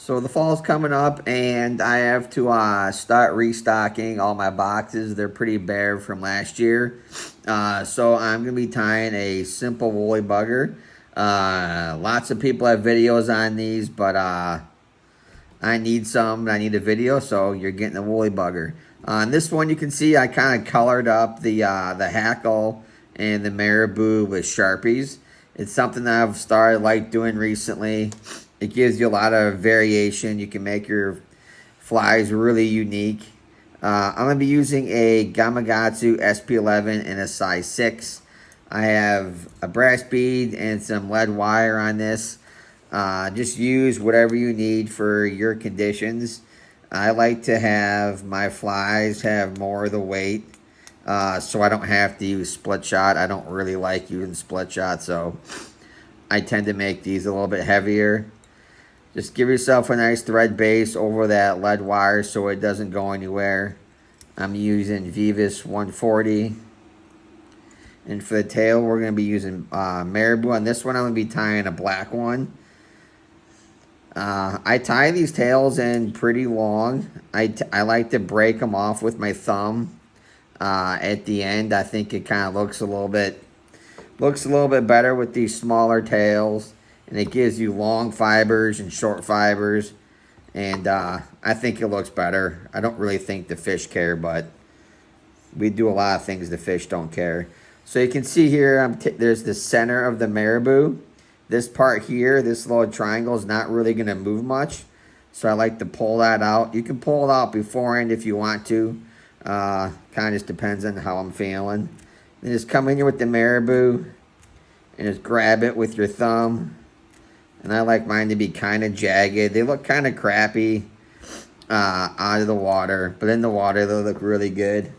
So the fall's coming up and I have to start restocking all my boxes. They're pretty bare from last year. So I'm going to be tying a simple woolly bugger. Lots of people have videos on these, but I need some. I need a video, so you're getting a woolly bugger. On this one, you can see I kind of colored up the hackle and the marabou with Sharpies. It's something that I've started doing recently. It gives you a lot of variation. You can make your flies really unique. I'm going to be using a Gamakatsu SP11 in a size 6. I have a brass bead and some lead wire on this. Just use whatever you need for your conditions. I like to have my flies have more of the weight, so I don't have to use split shot. I don't really like using split shot, so I tend to make these a little bit heavier. Just give yourself a nice thread base over that lead wire so it doesn't go anywhere. I'm using Vivis 140. And for the tail, we're going to be using marabou. On this one, I'm going to be tying a black one. I tie these tails in pretty long. I like to break them off with my thumb at the end. I think it kind of looks a little bit better with these smaller tails. And it gives you long fibers and short fibers. And I think it looks better. I don't really think the fish care, but we do a lot of things the fish don't care. So you can see here, there's the center of the marabou. This part here, this little triangle is not really going to move much. So I like to pull that out. You can pull it out beforehand if you want to. Kind of just depends on how I'm feeling. And just come in here with the marabou and just grab it with your thumb. And I like mine to be kind of jagged. They look kind of crappy out of the water. But in the water, they look really good.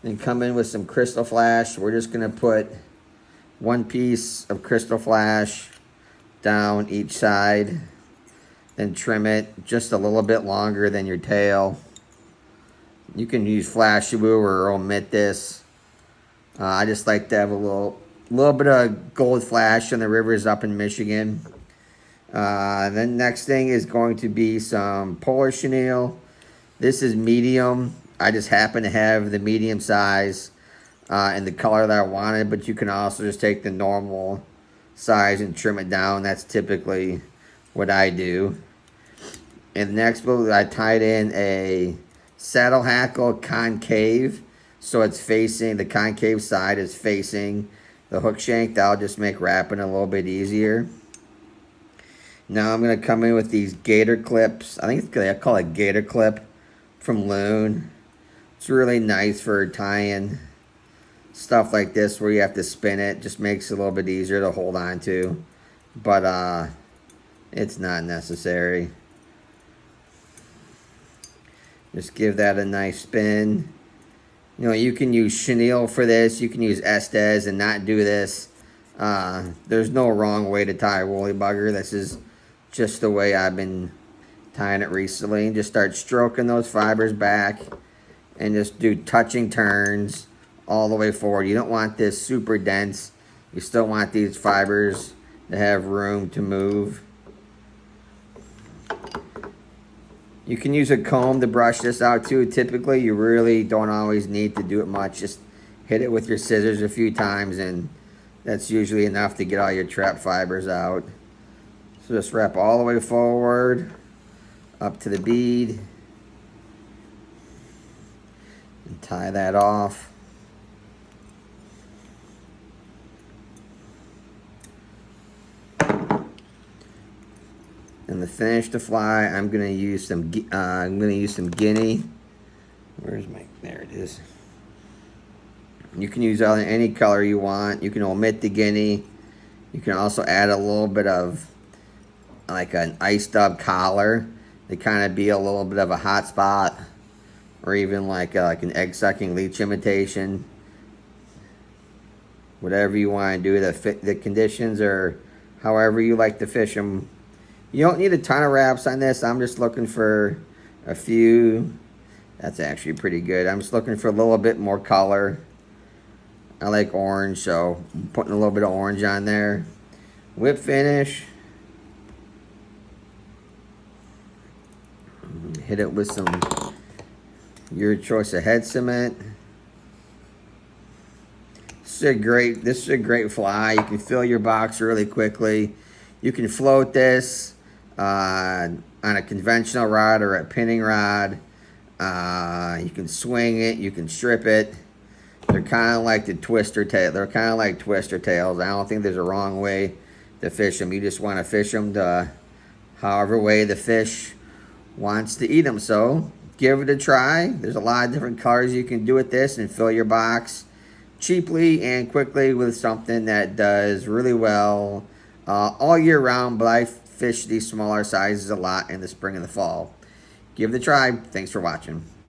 Then come in with some Crystal Flash. We're just going to put one piece of Crystal Flash down each side. Then trim it just a little bit longer than your tail. You can use Flashabou or omit this. I just like to have a little bit of gold flash on the rivers up in Michigan. Then next thing is going to be some polar chenille. This is medium. I just happen to have the medium size and the color that I wanted, but you can also just take the normal size and trim it down. That's typically what I do. And next, I tied in a saddle hackle concave, so it's facing, the concave side is facing the hook shank. That'll just make wrapping a little bit easier. Now I'm going to come in with these gator clips. I think I call it gator clip from Loon. It's really nice for tying stuff like this where you have to spin it. Just makes it a little bit easier to hold on to. But it's not necessary. Just give that a nice spin. You know, you can use chenille for this. You can use Estes and not do this. There's no wrong way to tie a woolly bugger. This is just the way I've been tying it recently. And just start stroking those fibers back and just do touching turns all the way forward. You don't want this super dense. You still want these fibers to have room to move. You can use a comb to brush this out too. Typically, you really don't always need to do it much. Just hit it with your scissors a few times and that's usually enough to get all your trap fibers out. So just wrap all the way forward, up to the bead, and tie that off. And to finish the fly, I'm gonna use some Guinea. Where's my? There it is. You can use any color you want. You can omit the Guinea. You can also add a little bit of like an iced up collar to kind of be a little bit of a hot spot, or even like an egg sucking leech imitation. Whatever you want to do to fit the conditions or however you like to fish them. You don't need a ton of wraps on this. I'm just looking for a few. That's actually pretty good. I'm just looking for a little bit more color. I like orange, so I'm putting a little bit of orange on there. Whip finish. Hit it with some your choice of head cement. This is a great fly. You can fill your box really quickly. You can float this on a conventional rod or a pinning rod. You can swing it. You can strip it. They're kind of like the twister tail. They're kind of like twister tails. I don't think there's a wrong way to fish them. You just want to fish them the however way the fish wants to eat them. So give it a try. There's a lot of different colors you can do with this and fill your box cheaply and quickly with something that does really well all year round. But I fish these smaller sizes a lot in the spring and the fall. Give it a try. Thanks for watching.